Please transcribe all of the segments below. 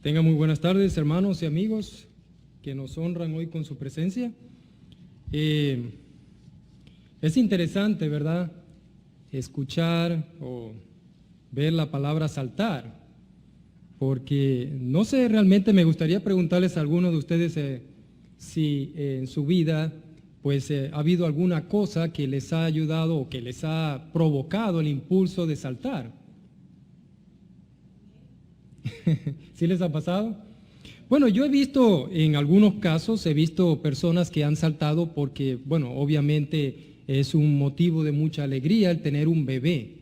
Tengan muy buenas tardes, hermanos y amigos que nos honran hoy con su presencia. Es interesante, ¿verdad?, escuchar o ver la palabra saltar, porque no sé, realmente me gustaría preguntarles a algunos de ustedes si en su vida pues ha habido alguna cosa que les ha ayudado o que les ha provocado el impulso de saltar. ¿Sí les ha pasado? Bueno, yo he visto, en algunos casos, he visto personas que han saltado porque, bueno, obviamente es un motivo de mucha alegría el tener un bebé.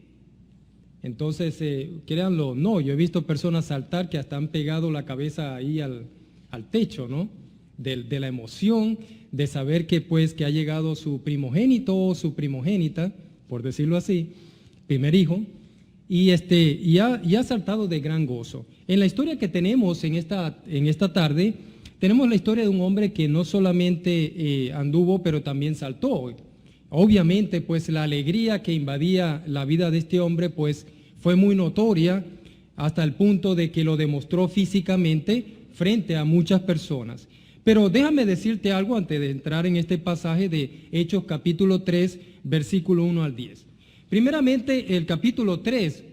Entonces, créanlo, no, yo he visto personas saltar que hasta han pegado la cabeza ahí al techo, ¿no? De la emoción de saber que, pues, que ha llegado su primogénito o su primogénita, por decirlo así, primer hijo, y ha saltado de gran gozo. En la historia que tenemos en esta tarde, tenemos la historia de un hombre que no solamente anduvo, pero también saltó. Obviamente, pues la alegría que invadía la vida de este hombre, pues fue muy notoria hasta el punto de que lo demostró físicamente frente a muchas personas. Pero déjame decirte algo antes de entrar en este pasaje de Hechos capítulo 3, versículo 1 al 10. Primeramente, el capítulo 3,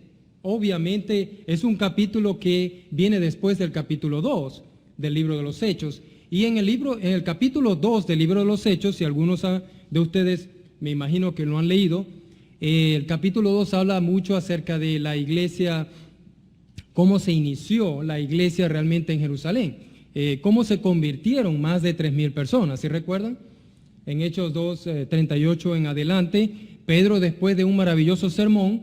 obviamente, es un capítulo que viene después del capítulo 2 del libro de los Hechos. Y en el capítulo 2 del libro de los Hechos, si algunos de ustedes me imagino que lo han leído, el capítulo 2 habla mucho acerca de la iglesia, cómo se inició la iglesia realmente en Jerusalén, cómo se convirtieron más de 3,000 personas, ¿sí recuerdan? En Hechos 2, 38 en adelante, Pedro, después de un maravilloso sermón,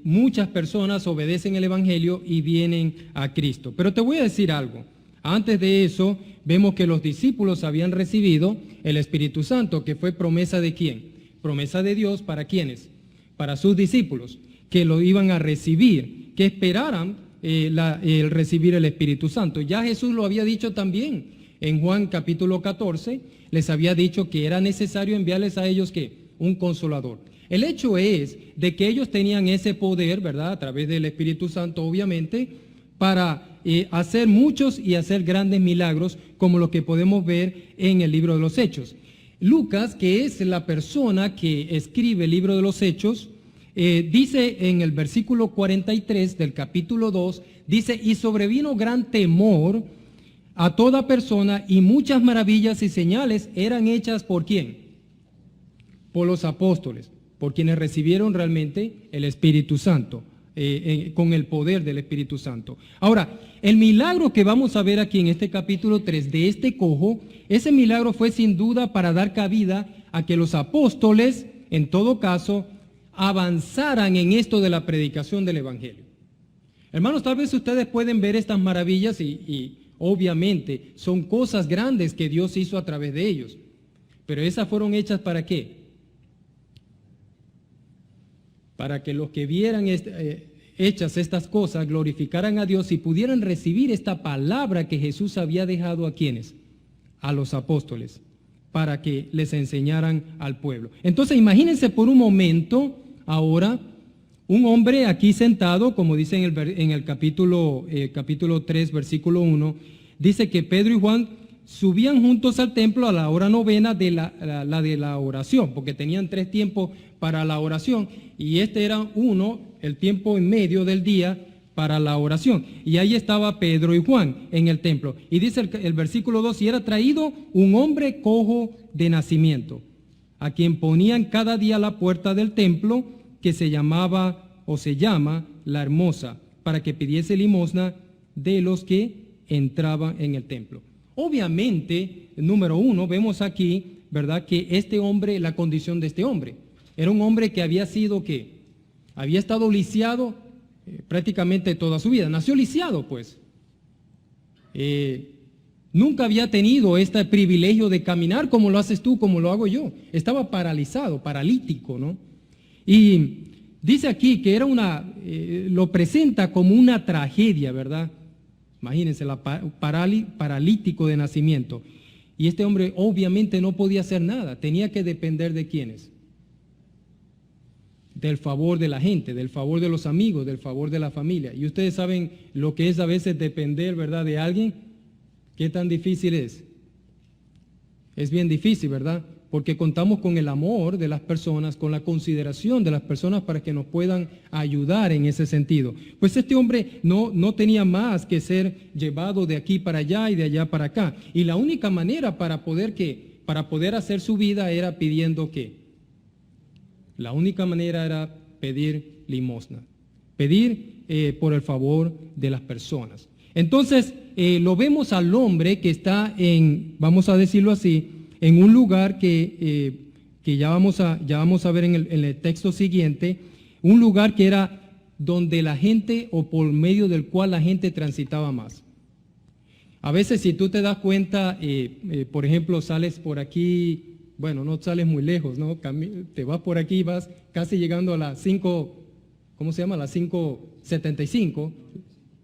muchas personas obedecen el Evangelio y vienen a Cristo. Pero te voy a decir algo. Antes de eso, vemos que los discípulos habían recibido el Espíritu Santo, que fue promesa de ¿quién? Promesa de Dios, ¿para quiénes? Para sus discípulos, que lo iban a recibir, que esperaran el recibir el Espíritu Santo. Ya Jesús lo había dicho también en Juan capítulo 14, les había dicho que era necesario enviarles a ellos ¿qué? Un consolador. El hecho es de que ellos tenían ese poder, ¿verdad?, a través del Espíritu Santo, obviamente, para hacer muchos y hacer grandes milagros, como lo que podemos ver en el libro de los Hechos. Lucas, que es la persona que escribe el libro de los Hechos, dice en el versículo 43 del capítulo 2, dice, y sobrevino gran temor a toda persona, y muchas maravillas y señales eran hechas ¿por quién? Por los apóstoles, por quienes recibieron realmente el Espíritu Santo, con el poder del Espíritu Santo. Ahora, el milagro que vamos a ver aquí en este capítulo 3 de este cojo, ese milagro fue sin duda para dar cabida a que los apóstoles, en todo caso, avanzaran en esto de la predicación del Evangelio. Hermanos, tal vez ustedes pueden ver estas maravillas y obviamente son cosas grandes que Dios hizo a través de ellos, pero esas fueron hechas ¿para qué? Para que los que vieran hechas estas cosas glorificaran a Dios y pudieran recibir esta palabra que Jesús había dejado a quienes, a los apóstoles, para que les enseñaran al pueblo. Entonces imagínense por un momento ahora un hombre aquí sentado, como dice en el capítulo 3, versículo 1, dice que Pedro y Juan subían juntos al templo a la hora novena de la oración, porque tenían 3 tiempos para la oración, y este era el tiempo en medio del día para la oración. Y ahí estaba Pedro y Juan en el templo. Y dice el versículo 2, y era traído un hombre cojo de nacimiento, a quien ponían cada día a la puerta del templo, que se llama La Hermosa, para que pidiese limosna de los que entraban en el templo. Obviamente, número 1, vemos aquí, ¿verdad?, que este hombre, la condición de este hombre, era un hombre que había sido, ¿qué? Había estado lisiado prácticamente toda su vida. Nació lisiado, pues. Nunca había tenido este privilegio de caminar como lo haces tú, como lo hago yo. Estaba paralizado, paralítico, ¿no? Y dice aquí que era lo presenta como una tragedia, ¿verdad? Imagínense, paralítico de nacimiento. Y este hombre obviamente no podía hacer nada, tenía que depender de ¿quiénes? del favor de la gente, del favor de los amigos, del favor de la familia. Y ustedes saben lo que es a veces depender, ¿verdad?, de alguien. ¿Qué tan difícil es? Es bien difícil, ¿verdad? Porque contamos con el amor de las personas, con la consideración de las personas para que nos puedan ayudar en ese sentido. Pues este hombre no tenía más que ser llevado de aquí para allá y de allá para acá. Y la única manera para poder hacer su vida era pidiendo ¿qué? La única manera era pedir limosna, pedir por el favor de las personas. Entonces, lo vemos al hombre que está vamos a decirlo así, en un lugar que ya vamos a ver en el texto siguiente, un lugar que era donde la gente o por medio del cual la gente transitaba más. A veces si tú te das cuenta, por ejemplo, sales por aquí, bueno, no sales muy lejos, ¿no? Te vas por aquí, vas casi llegando a las 575,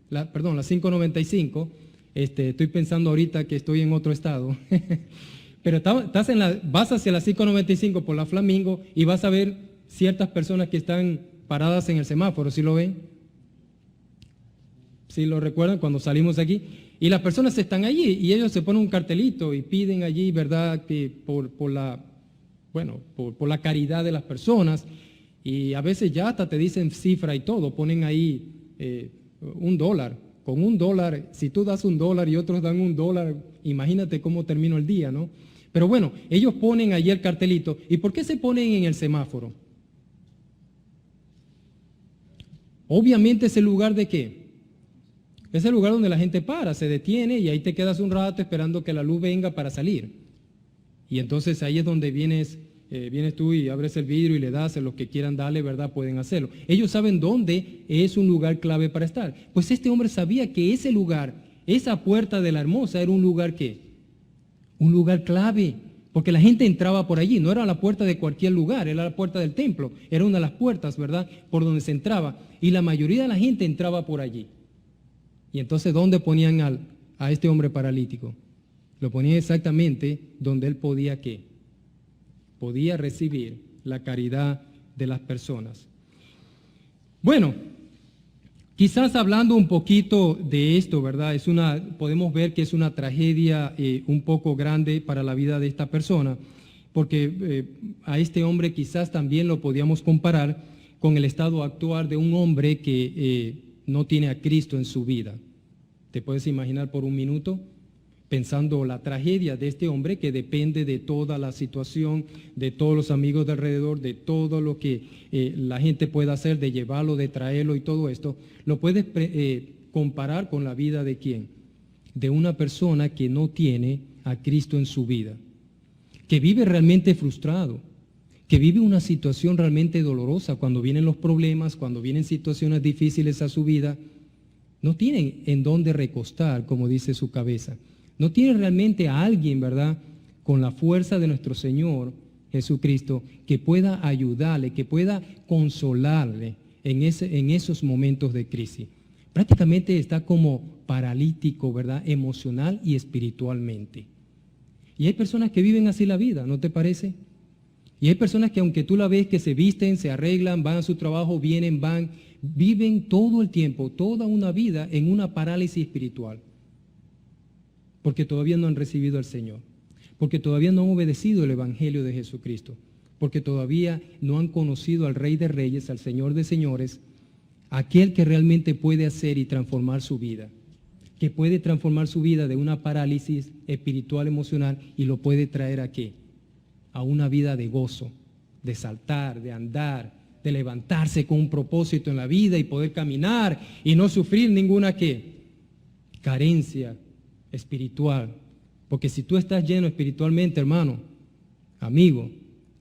las 595, estoy pensando ahorita que estoy en otro estado. Pero vas hacia la 595 por la Flamingo y vas a ver ciertas personas que están paradas en el semáforo, ¿sí lo ven? ¿Sí lo recuerdan cuando salimos aquí? Y las personas están allí y ellos se ponen un cartelito y piden allí, ¿verdad?, que por la caridad de las personas, y a veces ya hasta te dicen cifra y todo, ponen ahí $1. Con $1, si tú das $1 y otros dan $1, imagínate cómo terminó el día, ¿no? Pero bueno, ellos ponen allí el cartelito. ¿Y por qué se ponen en el semáforo? Obviamente es el lugar de ¿qué? Es el lugar donde la gente para, se detiene y ahí te quedas un rato esperando que la luz venga para salir. Y entonces ahí es donde vienes tú y abres el vidrio y le das a los que quieran darle, ¿verdad? Pueden hacerlo. Ellos saben dónde es un lugar clave para estar. Pues este hombre sabía que ese lugar, esa puerta de la Hermosa era un lugar ¿qué? Un lugar clave, porque la gente entraba por allí, no era la puerta de cualquier lugar, era la puerta del templo, era una de las puertas, ¿verdad?, por donde se entraba, y la mayoría de la gente entraba por allí. Y entonces, ¿dónde ponían a este hombre paralítico? Lo ponían exactamente donde él podía ¿qué? Podía recibir la caridad de las personas. Bueno, quizás hablando un poquito de esto, ¿verdad? Podemos ver que es una tragedia un poco grande para la vida de esta persona, porque a este hombre quizás también lo podíamos comparar con el estado actual de un hombre que no tiene a Cristo en su vida. ¿Te puedes imaginar por un minuto? Pensando la tragedia de este hombre que depende de toda la situación, de todos los amigos de alrededor, de todo lo que la gente puede hacer, de llevarlo, de traerlo y todo esto, lo puedes comparar con la vida de ¿quién? De una persona que no tiene a Cristo en su vida, que vive realmente frustrado, que vive una situación realmente dolorosa cuando vienen los problemas, cuando vienen situaciones difíciles a su vida, no tienen en dónde recostar, como dice su cabeza. No tiene realmente a alguien, ¿verdad?, con la fuerza de nuestro Señor Jesucristo, que pueda ayudarle, que pueda consolarle en esos momentos de crisis. Prácticamente está como paralítico, ¿verdad?, emocional y espiritualmente. Y hay personas que viven así la vida, ¿no te parece? Y hay personas que aunque tú la ves que se visten, se arreglan, van a su trabajo, vienen, van, viven todo el tiempo, toda una vida en una parálisis espiritual. Porque todavía no han recibido al Señor, porque todavía no han obedecido el Evangelio de Jesucristo, porque todavía no han conocido al Rey de Reyes, al Señor de Señores, aquel que realmente puede hacer y transformar su vida, que puede transformar su vida de una parálisis espiritual, emocional, y lo puede traer ¿a qué? A una vida de gozo, de saltar, de andar, de levantarse con un propósito en la vida y poder caminar y no sufrir ninguna ¿qué? Carencia espiritual, porque si tú estás lleno espiritualmente, hermano, amigo,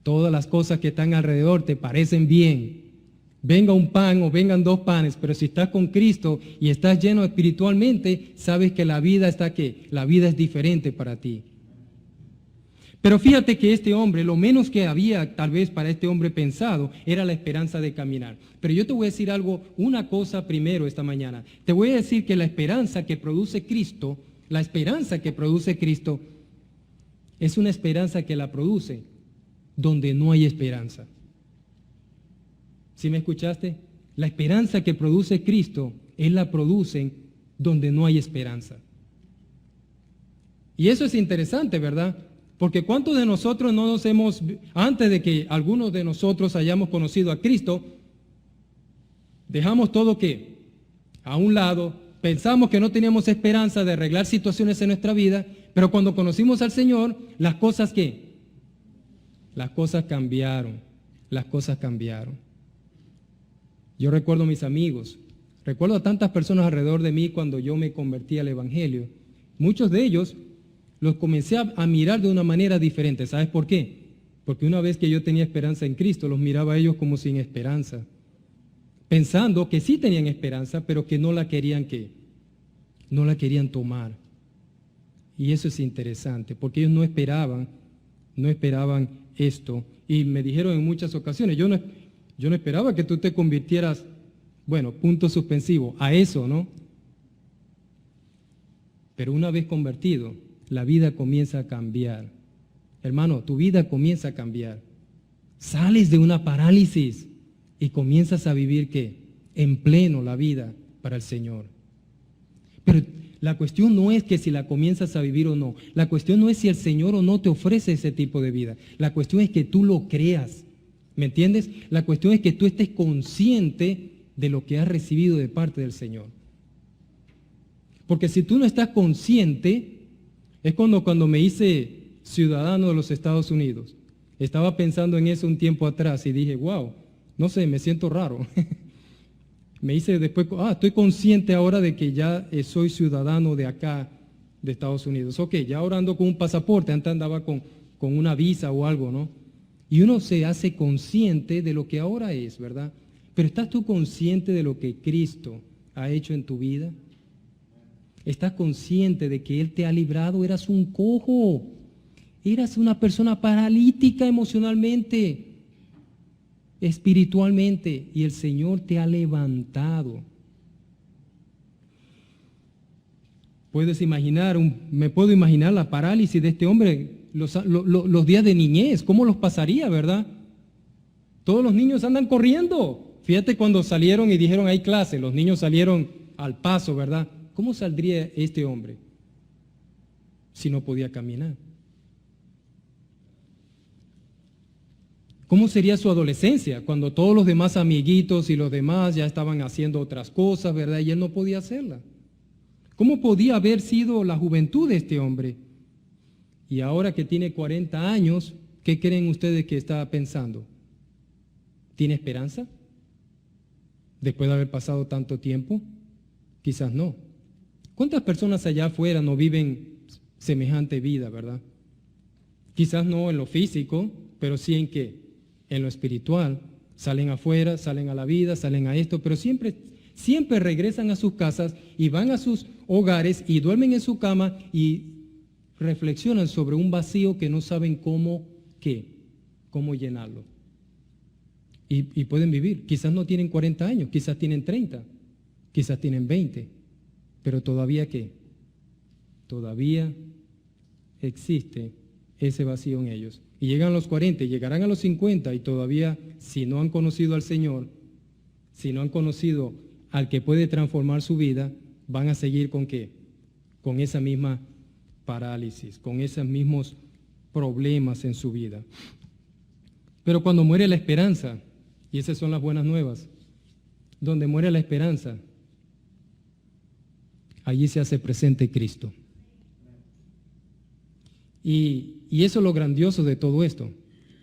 todas las cosas que están alrededor te parecen bien. Venga un pan o vengan dos panes, pero si estás con Cristo y estás lleno espiritualmente, sabes que la vida está ¿qué? La vida es diferente para ti. Pero fíjate que este hombre, lo menos que había tal vez para este hombre pensado, era la esperanza de caminar. Pero yo te voy a decir una cosa primero esta mañana. Te voy a decir que la esperanza que produce Cristo, es una esperanza que la produce donde no hay esperanza. ¿Sí me escuchaste? La esperanza que produce Cristo, Él la produce donde no hay esperanza. Y eso es interesante, ¿verdad? Porque ¿cuántos de nosotros no nos hemos, antes de que algunos de nosotros hayamos conocido a Cristo, dejamos todo que a un lado, pensamos que no teníamos esperanza de arreglar situaciones en nuestra vida, pero cuando conocimos al Señor, las cosas ¿qué? Las cosas cambiaron, las cosas cambiaron. Yo recuerdo a mis amigos, recuerdo a tantas personas alrededor de mí cuando yo me convertí al Evangelio. Muchos de ellos los comencé a mirar de una manera diferente. ¿Sabes por qué? Porque una vez que yo tenía esperanza en Cristo, los miraba a ellos como sin esperanza, pensando que sí tenían esperanza, pero que no la querían tomar. Y eso es interesante, porque ellos no esperaban esto. Y me dijeron en muchas ocasiones, yo no esperaba que tú te convirtieras, bueno, punto suspensivo, a eso, ¿no? Pero una vez convertido, la vida comienza a cambiar. Hermano, tu vida comienza a cambiar. Sales de una parálisis y comienzas a vivir, ¿qué? En pleno la vida para el Señor. Pero la cuestión no es que si la comienzas a vivir o no. La cuestión no es si el Señor o no te ofrece ese tipo de vida. La cuestión es que tú lo creas. ¿Me entiendes? La cuestión es que tú estés consciente de lo que has recibido de parte del Señor. Porque si tú no estás consciente, es cuando me hice ciudadano de los Estados Unidos. Estaba pensando en eso un tiempo atrás y dije, wow, no sé, me siento raro. Me hice después, estoy consciente ahora de que ya soy ciudadano de acá, de Estados Unidos. Ok, ya ahora ando con un pasaporte, antes andaba con una visa o algo, ¿no? Y uno se hace consciente de lo que ahora es, ¿verdad? Pero ¿estás tú consciente de lo que Cristo ha hecho en tu vida? ¿Estás consciente de que Él te ha librado? Eras un cojo, eras una persona paralítica emocionalmente, espiritualmente, y el Señor te ha levantado. Me puedo imaginar la parálisis de este hombre, los días de niñez, cómo los pasaría, ¿verdad? Todos los niños andan corriendo. Fíjate cuando salieron y dijeron hay clase, los niños salieron al paso, ¿verdad? ¿Cómo saldría este hombre si no podía caminar? ¿Cómo sería su adolescencia cuando todos los demás amiguitos y los demás ya estaban haciendo otras cosas, ¿verdad? Y él no podía hacerla. ¿Cómo podía haber sido la juventud de este hombre? Y ahora que tiene 40 años, ¿qué creen ustedes que está pensando? ¿Tiene esperanza? Después de haber pasado tanto tiempo, quizás no. ¿Cuántas personas allá afuera no viven semejante vida, verdad? Quizás no en lo físico, pero sí en qué, en lo espiritual. Salen afuera, salen a la vida, salen a esto, pero siempre regresan a sus casas y van a sus hogares y duermen en su cama y reflexionan sobre un vacío que no saben cómo llenarlo. Y pueden vivir. Quizás no tienen 40 años, quizás tienen 30, quizás tienen 20, pero todavía todavía existe ese vacío en ellos. Y llegan a los 40, llegarán a los 50 y todavía, si no han conocido al Señor, si no han conocido al que puede transformar su vida, van a seguir ¿con qué? Con esa misma parálisis, con esos mismos problemas en su vida. Pero cuando muere la esperanza, y esas son las buenas nuevas, donde muere la esperanza, allí se hace presente Cristo. Y eso es lo grandioso de todo esto,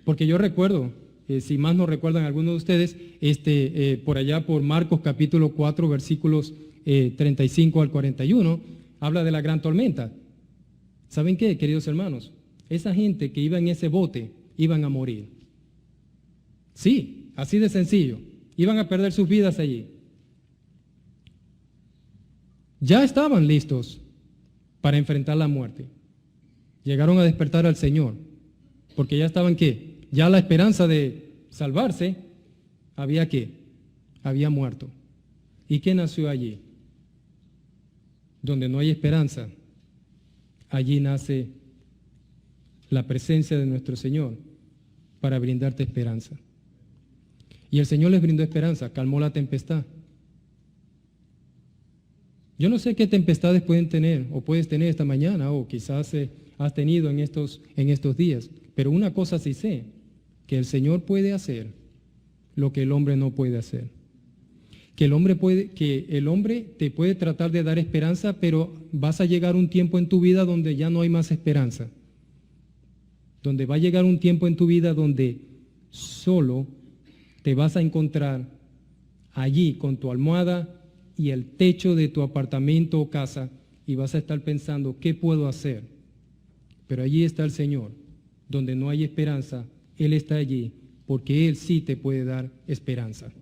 porque yo recuerdo, si más no recuerdan algunos de ustedes, por allá por Marcos capítulo 4, versículos 35 al 41, habla de la gran tormenta. ¿Saben qué, queridos hermanos? Esa gente que iba en ese bote, iban a morir. Sí, así de sencillo, iban a perder sus vidas allí. Ya estaban listos para enfrentar la muerte. Llegaron a despertar al Señor, porque ya estaban ¿qué? Ya la esperanza de salvarse había muerto. ¿Y qué nació allí? Donde no hay esperanza, allí nace la presencia de nuestro Señor para brindarte esperanza. Y el Señor les brindó esperanza, calmó la tempestad. Yo no sé qué tempestades pueden tener o puedes tener esta mañana o quizás has tenido en estos días, pero una cosa sí sé, que el Señor puede hacer lo que el hombre no puede hacer. Que el hombre te puede tratar de dar esperanza, pero vas a llegar un tiempo en tu vida donde ya no hay más esperanza. Donde va a llegar un tiempo en tu vida donde solo te vas a encontrar allí con tu almohada y el techo de tu apartamento o casa y vas a estar pensando, ¿qué puedo hacer? Pero allí está el Señor, donde no hay esperanza, Él está allí, porque Él sí te puede dar esperanza.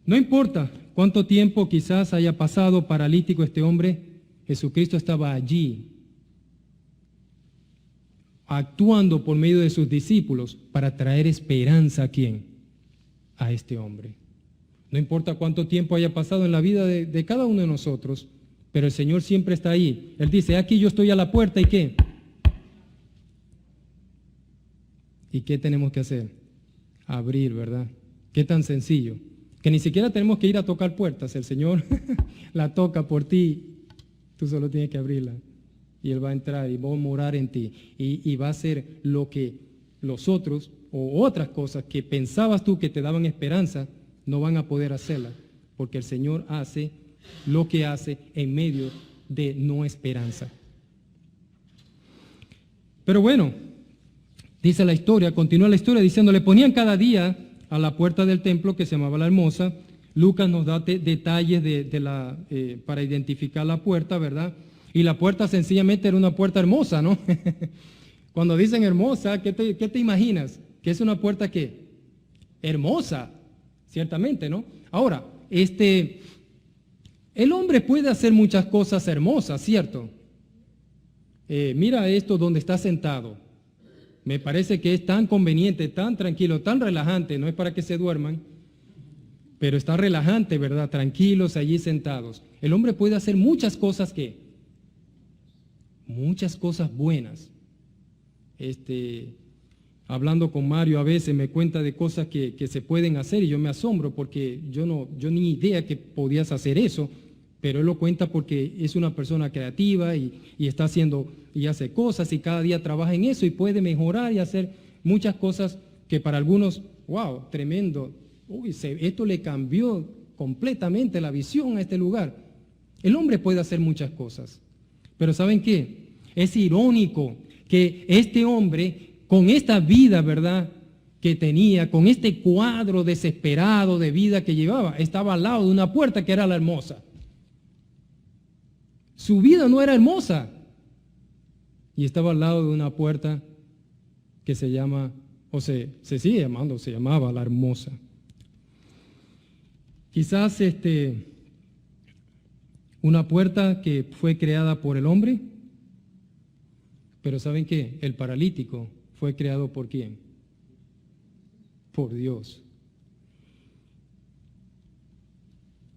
No importa cuánto tiempo quizás haya pasado paralítico este hombre, Jesucristo estaba allí, actuando por medio de sus discípulos para traer esperanza ¿a quién? A este hombre. No importa cuánto tiempo haya pasado en la vida de cada uno de nosotros, pero el Señor siempre está ahí. Él dice, aquí yo estoy a la puerta, ¿y qué? ¿Y qué tenemos que hacer? Abrir, ¿verdad? Qué tan sencillo. Que ni siquiera tenemos que ir a tocar puertas. El Señor la toca por ti. Tú solo tienes que abrirla. Y Él va a entrar y va a morar en ti. Y va a hacer lo que los otros o otras cosas que pensabas tú que te daban esperanza, no van a poder hacerla. Porque el Señor hace lo que hace en medio de no esperanza. Pero bueno, dice la historia, continúa la historia diciendo, le ponían cada día a la puerta del templo que se llamaba La Hermosa. Lucas nos da detalles para identificar la puerta, ¿verdad? Y la puerta sencillamente era una puerta hermosa, ¿no? Cuando dicen hermosa, ¿qué te imaginas? Que es una puerta ¿qué? Hermosa, ciertamente, ¿no? Ahora, el hombre puede hacer muchas cosas hermosas, ¿cierto? Mira esto donde está sentado. Me parece que es tan conveniente, tan tranquilo, tan relajante, no es para que se duerman, pero está relajante, ¿verdad? Tranquilos allí sentados. El hombre puede hacer muchas cosas muchas cosas buenas. Hablando con Mario a veces me cuenta de cosas que se pueden hacer y yo me asombro porque yo ni idea que podías hacer eso, pero él lo cuenta porque es una persona creativa y está haciendo y hace cosas y cada día trabaja en eso y puede mejorar y hacer muchas cosas que para algunos, wow, tremendo, esto le cambió completamente la visión a este lugar. El hombre puede hacer muchas cosas, pero ¿saben qué? Es irónico que este hombre, con esta vida, ¿verdad?, que tenía, con este cuadro desesperado de vida que llevaba, estaba al lado de una puerta que era La Hermosa. Su vida no era hermosa. Y estaba al lado de una puerta que se llama, o se sigue llamando, se llamaba La Hermosa. Quizás una puerta que fue creada por el hombre, pero ¿saben qué? El paralítico fue creado ¿por quién? Por Dios.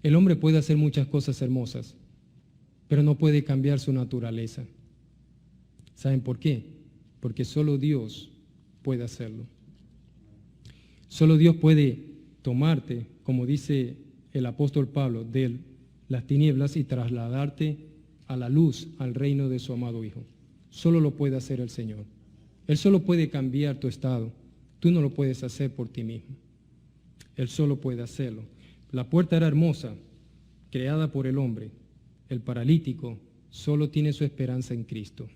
El hombre puede hacer muchas cosas hermosas, pero no puede cambiar su naturaleza. ¿Saben por qué? Porque solo Dios puede hacerlo. Solo Dios puede tomarte, como dice el apóstol Pablo, de las tinieblas y trasladarte a la luz, al reino de su amado Hijo. Solo lo puede hacer el Señor. Él solo puede cambiar tu estado. Tú no lo puedes hacer por ti mismo. Él solo puede hacerlo. La puerta era hermosa, creada por el hombre. El paralítico solo tiene su esperanza en Cristo.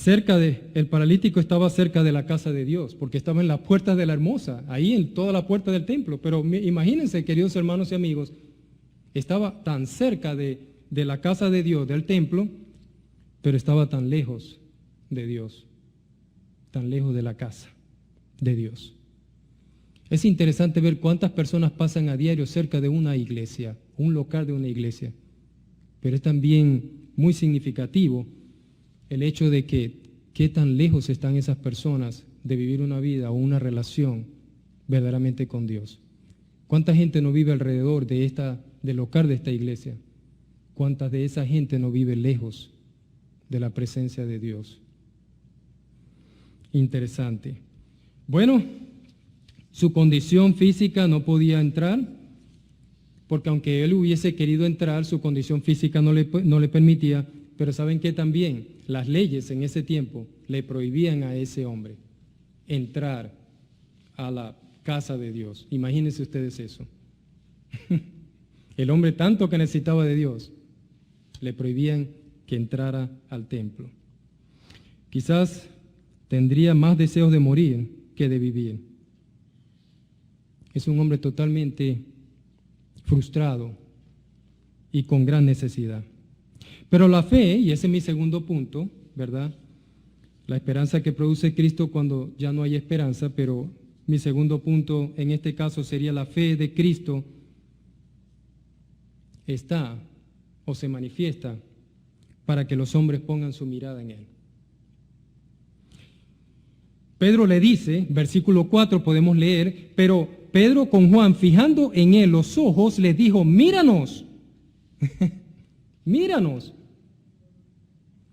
El paralítico estaba cerca de la casa de Dios, porque estaba en las puertas de La Hermosa, ahí en toda la puerta del templo. Pero imagínense, queridos hermanos y amigos, estaba tan cerca de la casa de Dios, del templo, pero estaba tan lejos de Dios, tan lejos de la casa de Dios. Es interesante ver cuántas personas pasan a diario cerca de una iglesia, un local de una iglesia, pero es también muy significativo el hecho de que qué tan lejos están esas personas de vivir una vida o una relación verdaderamente con Dios. ¿Cuánta gente no vive alrededor del local de esta iglesia? ¿Cuánta de esa gente no vive lejos de la presencia de Dios? Interesante. Bueno, Su condición física no podía entrar, porque aunque él hubiese querido entrar, su condición física no le permitía. Pero ¿saben qué también? Las leyes en ese tiempo le prohibían a ese hombre entrar a la casa de Dios. Imagínense ustedes eso. El hombre tanto que necesitaba de Dios, le prohibían que entrara al templo. Quizás tendría más deseos de morir que de vivir. Es un hombre totalmente frustrado y con gran necesidad. Pero la fe, y ese es mi segundo punto, ¿verdad? La esperanza que produce Cristo cuando ya no hay esperanza, pero mi segundo punto en este caso sería la fe de Cristo está o se manifiesta para que los hombres pongan su mirada en Él. Pedro le dice, versículo 4 podemos leer, pero Pedro con Juan, fijando en él los ojos, le dijo, míranos, míranos.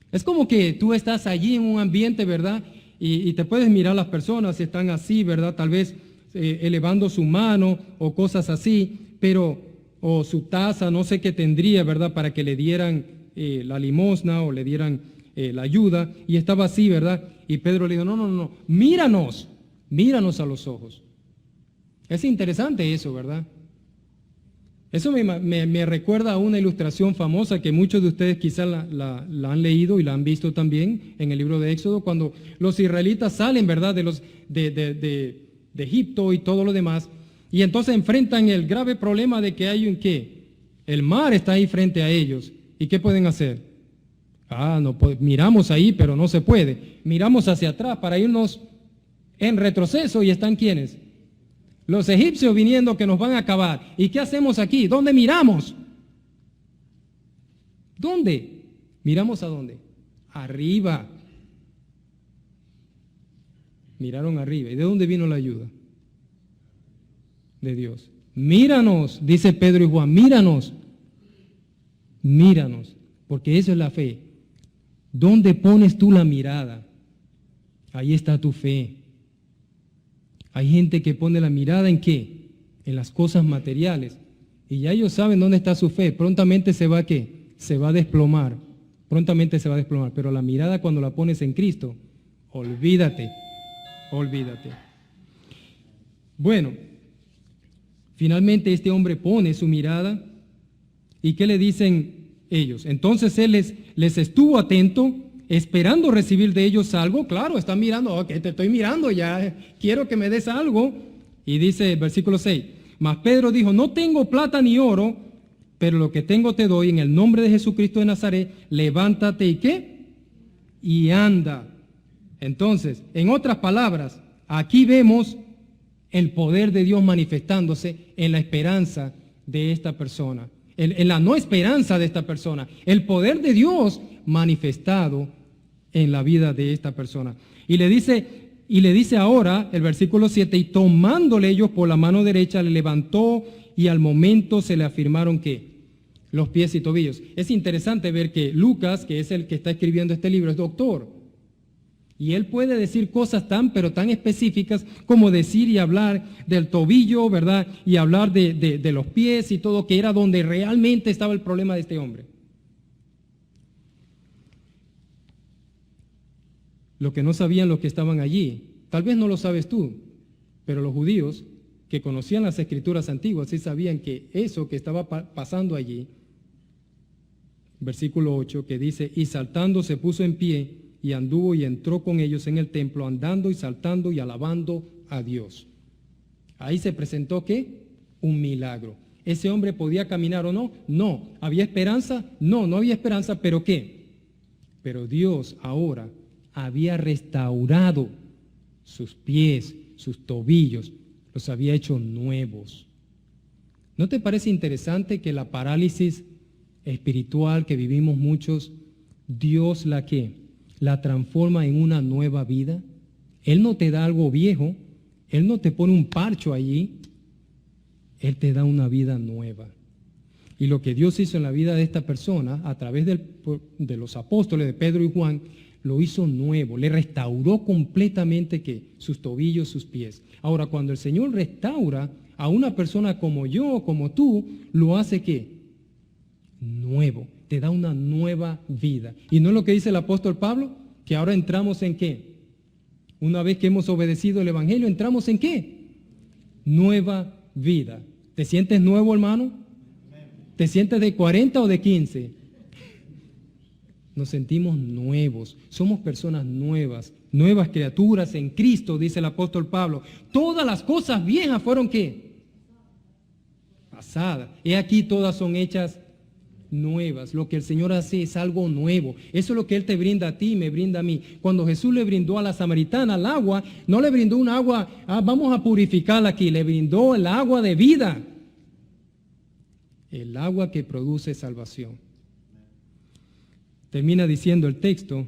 Es como que tú estás allí en un ambiente, ¿verdad? Y te puedes mirar las personas, están así, ¿verdad? Tal vez elevando su mano o cosas así, o su taza, no sé qué tendría, ¿verdad? Para que le dieran la limosna o le dieran la ayuda, y estaba así, ¿verdad? Y Pedro le dijo, no, míranos a los ojos. Es interesante eso, ¿verdad? Eso me recuerda a una ilustración famosa que muchos de ustedes quizás la han leído y la han visto también en el libro de Éxodo, cuando los israelitas salen, ¿verdad?, de Egipto y todo lo demás, y entonces enfrentan el grave problema de que hay el mar está ahí frente a ellos. ¿Y qué pueden hacer? No, pues, miramos ahí, pero no se puede. Miramos hacia atrás para irnos en retroceso y están ¿quiénes? Los egipcios viniendo que nos van a acabar. ¿Y qué hacemos aquí? ¿Dónde miramos? ¿Dónde? ¿Miramos a dónde? Arriba. Miraron arriba. ¿Y de dónde vino la ayuda? De Dios. Míranos, dice Pedro y Juan, míranos, porque eso es la fe. ¿Dónde pones tú la mirada? Ahí está tu fe. Hay gente que pone la mirada ¿en qué? En las cosas materiales. Y ya ellos saben dónde está su fe. Prontamente se va a ¿qué? Se va a desplomar. Prontamente se va a desplomar. Pero la mirada cuando la pones en Cristo, olvídate. Bueno, finalmente este hombre pone su mirada. ¿Y qué le dicen ellos? Entonces él les estuvo atento, esperando recibir de ellos algo. Claro, están mirando, te estoy mirando, ya quiero que me des algo. Y dice, versículo 6, mas Pedro dijo, no tengo plata ni oro, pero lo que tengo te doy, en el nombre de Jesucristo de Nazaret, levántate y ¿qué? Y anda. Entonces, en otras palabras, aquí vemos el poder de Dios manifestándose en la esperanza de esta persona. En la no esperanza de esta persona, el poder de Dios manifestado en la vida de esta persona. Y le dice ahora, el versículo 7, y tomándole ellos por la mano derecha, le levantó y al momento se le afirmaron ¿qué? Los pies y tobillos. Es interesante ver que Lucas, que es el que está escribiendo este libro, es doctor. Y él puede decir cosas pero tan específicas como decir y hablar del tobillo, ¿verdad? Y hablar de los pies y todo, que era donde realmente estaba el problema de este hombre. Lo que no sabían los que estaban allí, tal vez no lo sabes tú, pero los judíos que conocían las escrituras antiguas sí sabían que eso que estaba pasando allí, versículo 8, que dice, y saltando se puso en pie, y anduvo y entró con ellos en el templo, andando y saltando y alabando a Dios. Ahí se presentó ¿qué? Un milagro. ¿Ese hombre podía caminar o no? No. ¿Había esperanza? No, no había esperanza, pero ¿qué? Pero Dios ahora había restaurado sus pies, sus tobillos, los había hecho nuevos. ¿No te parece interesante que la parálisis espiritual que vivimos muchos, Dios la transforma en una nueva vida? Él no te da algo viejo, Él no te pone un parcho allí, Él te da una vida nueva. Y lo que Dios hizo en la vida de esta persona, a través de los apóstoles de Pedro y Juan, lo hizo nuevo, le restauró completamente ¿qué? Sus tobillos, sus pies. Ahora, cuando el Señor restaura a una persona como yo, como tú, lo hace ¿qué? Nuevo, te da una nueva vida. ¿Y no es lo que dice el apóstol Pablo? Que ahora entramos en ¿qué? Una vez que hemos obedecido el Evangelio, ¿entramos en qué? Nueva vida. ¿Te sientes nuevo, hermano? ¿Te sientes de 40 o de 15? Nos sentimos nuevos, somos personas nuevas, nuevas criaturas en Cristo, dice el apóstol Pablo. Todas las cosas viejas fueron ¿qué? Pasadas. He aquí todas son hechas nuevas. Lo que el Señor hace es algo nuevo. Eso es lo que Él te brinda a ti y me brinda a mí. Cuando Jesús le brindó a la samaritana el agua, no le brindó un agua, vamos a purificarla aquí, le brindó el agua de vida. El agua que produce salvación. Termina diciendo el texto,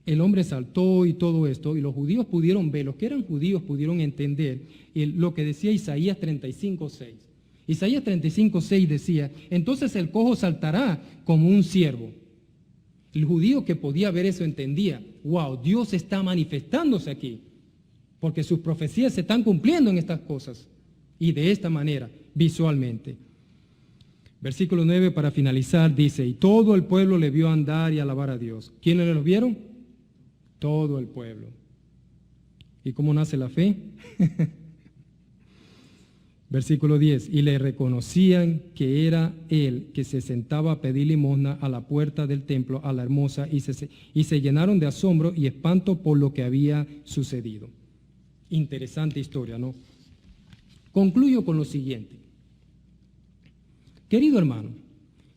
el hombre saltó y todo esto, y los judíos pudieron ver, los que eran judíos pudieron entender lo que decía Isaías 35:6. Isaías 35:6 decía, entonces el cojo saltará como un ciervo. El judío que podía ver eso entendía, wow, Dios está manifestándose aquí, porque sus profecías se están cumpliendo en estas cosas, y de esta manera, visualmente. Versículo 9 para finalizar dice, y todo el pueblo le vio andar y alabar a Dios. ¿Quiénes lo vieron? Todo el pueblo. ¿Y cómo nace la fe? Versículo 10, y le reconocían que era él que se sentaba a pedir limosna a la puerta del templo a la hermosa y se llenaron de asombro y espanto por lo que había sucedido. Interesante historia, ¿no? Concluyo con lo siguiente. Querido hermano,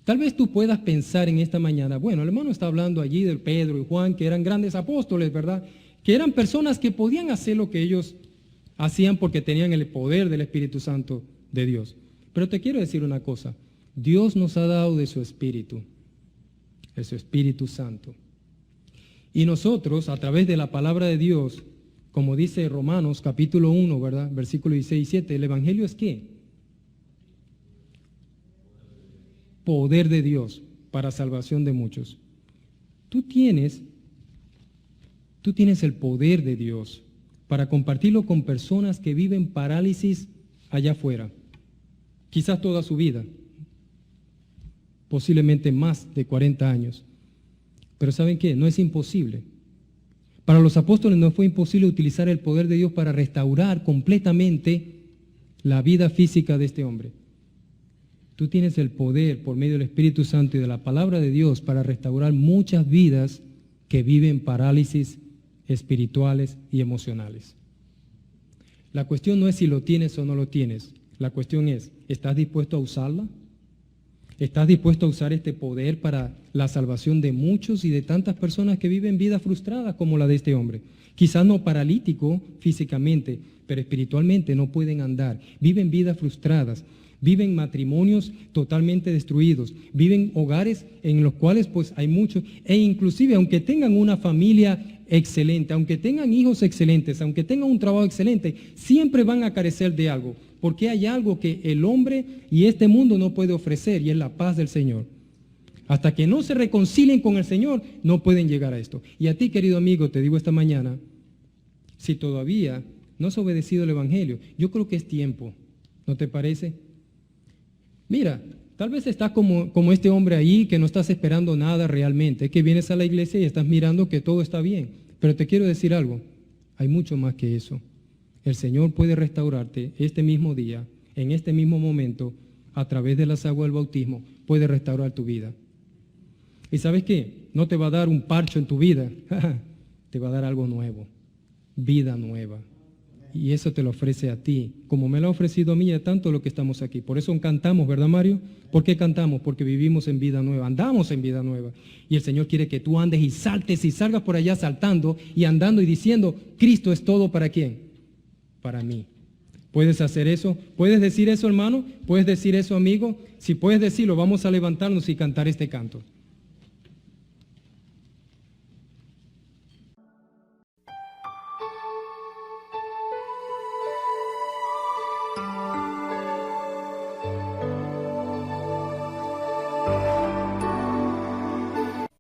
tal vez tú puedas pensar en esta mañana, bueno, el hermano está hablando allí de Pedro y Juan, que eran grandes apóstoles, ¿verdad? Que eran personas que podían hacer lo que ellos hacían porque tenían el poder del Espíritu Santo de Dios. Pero te quiero decir una cosa, Dios nos ha dado de su Espíritu Santo. Y nosotros, a través de la palabra de Dios, como dice Romanos capítulo 1, ¿verdad? Versículo 16 y 7, ¿el Evangelio es qué? Poder de Dios para salvación de muchos. Tú tienes el poder de Dios para compartirlo con personas que viven parálisis allá afuera, quizás toda su vida, posiblemente más de 40 años. Pero ¿saben qué? No es imposible. Para los apóstoles no fue imposible utilizar el poder de Dios para restaurar completamente la vida física de este hombre. Tú tienes el poder por medio del Espíritu Santo y de la palabra de Dios para restaurar muchas vidas que viven parálisis espirituales y emocionales. La cuestión no es si lo tienes o no lo tienes. La cuestión es, ¿estás dispuesto a usarla? ¿Estás dispuesto a usar este poder para la salvación de muchos y de tantas personas que viven vidas frustradas como la de este hombre? Quizás no paralítico físicamente, pero espiritualmente no pueden andar. Viven vidas frustradas. Viven matrimonios totalmente destruidos, viven hogares en los cuales pues hay muchos, e inclusive aunque tengan una familia excelente, aunque tengan hijos excelentes, aunque tengan un trabajo excelente, siempre van a carecer de algo, porque hay algo que el hombre y este mundo no puede ofrecer, y es la paz del Señor. Hasta que no se reconcilien con el Señor, no pueden llegar a esto. Y a ti, querido amigo, te digo esta mañana, si todavía no has obedecido el Evangelio, yo creo que es tiempo, ¿no te parece? Mira, tal vez estás como este hombre ahí que no estás esperando nada realmente, que vienes a la iglesia y estás mirando que todo está bien. Pero te quiero decir algo, hay mucho más que eso. El Señor puede restaurarte este mismo día, en este mismo momento, a través de las aguas del bautismo, puede restaurar tu vida. ¿Y sabes qué? No te va a dar un parcho en tu vida, te va a dar algo nuevo, vida nueva. Y eso te lo ofrece a ti, como me lo ha ofrecido a mí y a tanto lo que estamos aquí. Por eso cantamos, ¿verdad, Mario? ¿Por qué cantamos? Porque vivimos en vida nueva, andamos en vida nueva. Y el Señor quiere que tú andes y saltes y salgas por allá saltando y andando y diciendo, Cristo es todo ¿para quién? Para mí. ¿Puedes hacer eso? ¿Puedes decir eso, hermano? ¿Puedes decir eso, amigo? Si puedes decirlo, vamos a levantarnos y cantar este canto.